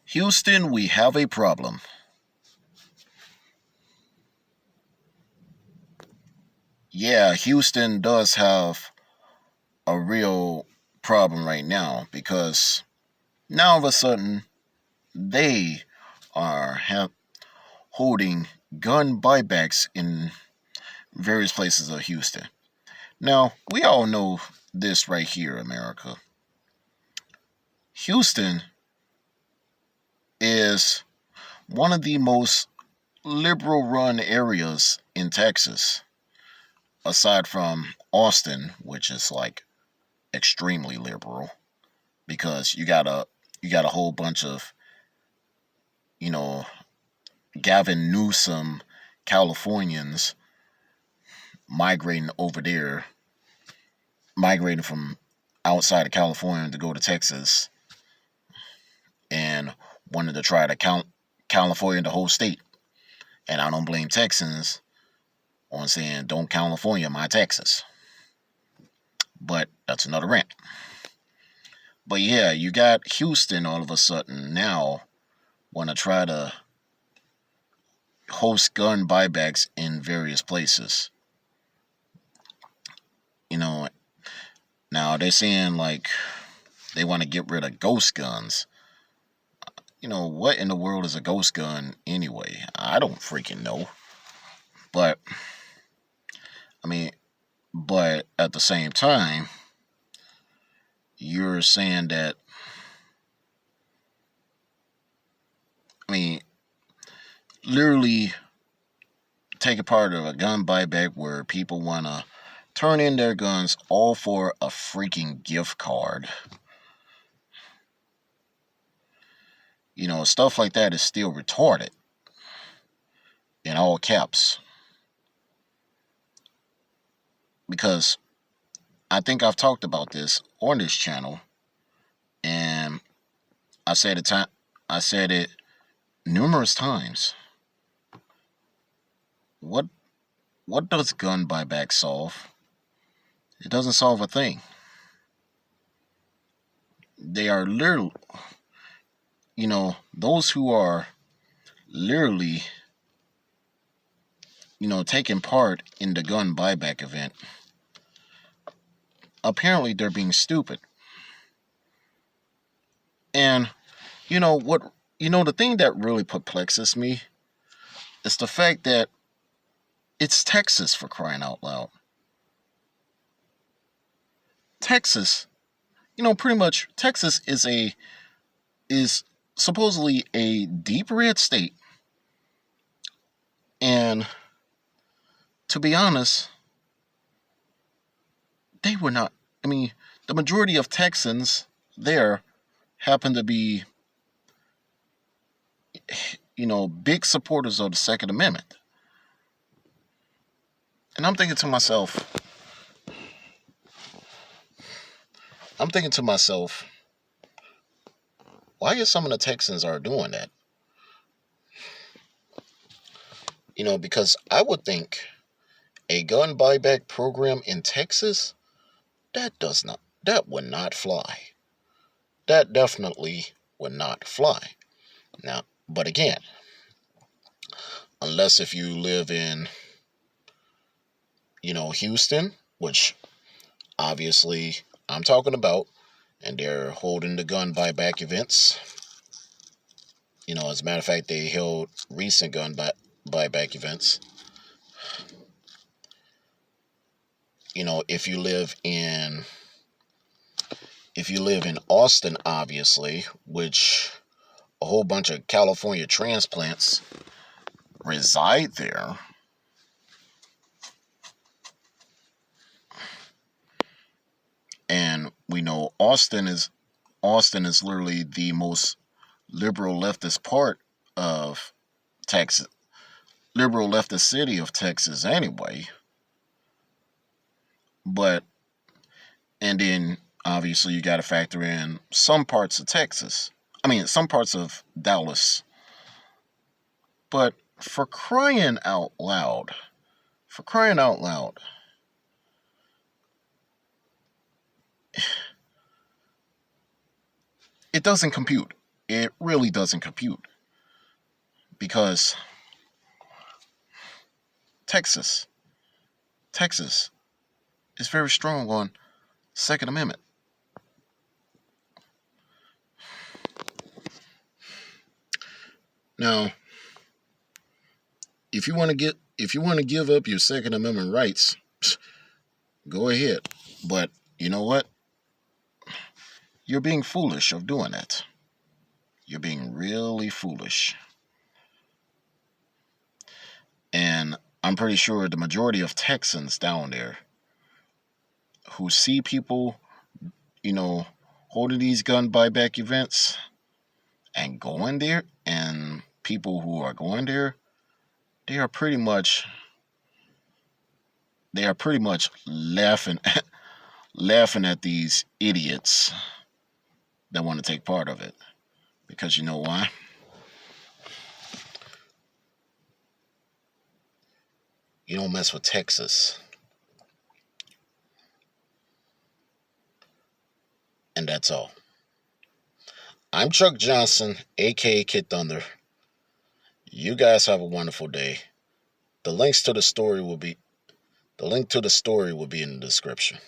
Houston, we have a problem. Yeah, Houston does have a real problem right now because now all of a sudden they are holding gun buybacks in various places of Houston. Now, we all know this right here, America. Houston is one of the most liberal run areas in Texas, aside from Austin, which is like extremely liberal because you got a whole bunch of, you know, Gavin Newsom Californians migrating over there, migrating from outside of California to go to Texas and wanted to try to count California the whole state. And I don't blame Texans on saying don't California my Texas. But that's another rant. But yeah, you got Houston all of a sudden now want to try to host gun buybacks in various places. You know, now they're saying like they want to get rid of ghost guns. What in the world is a ghost gun anyway? I don't freaking know. But I mean, but at the same time, you're saying that I mean, literally take a part of a gun buyback where people want to turn in their guns all for a freaking gift card. Stuff like that is still retarded in all caps. Because I think I've talked about this on this channel, and I said it numerous times. What what does gun buyback solve? It doesn't solve a thing. They are literally, those who are literally, taking part in the gun buyback event. Apparently, they're being stupid. And the thing that really perplexes me is the fact that it's Texas, for crying out loud. Texas, pretty much Texas is supposedly a deep red state, and to be honest, they were not. I mean, the majority of Texans there happen to be, big supporters of the Second Amendment. And I'm thinking to myself, why is some of the Texans are doing that? Because I would think a gun buyback program in Texas, that would not fly. That definitely would not fly. Now, but again, unless if you live in, Houston, which obviously I'm talking about, and they're holding the gun buyback events. As a matter of fact, they held recent buyback events. If you live in Austin, obviously, which a whole bunch of California transplants reside there. And we know Austin is literally the most liberal leftist part of Texas, liberal leftist city of Texas anyway. But and then obviously you got to factor in some parts of Texas. I mean, some parts of Dallas. But for crying out loud, it doesn't compute. it really doesn't compute because Texas, Texas is very strong on Second Amendment. Now, if you want to give up your Second Amendment rights, go ahead. But you know what? You're being foolish of doing that. You're being really foolish. And I'm pretty sure the majority of Texans down there who see people, you know, holding these gun buyback events and going there, and people who are going there, they are pretty much laughing laughing at these idiots that want to take part of it. Because you know why? You don't mess with Texas. And that's all. I'm Chuck Johnson, a.k.a. Kid Thunder. You guys have a wonderful day. The link to the story will be in the description.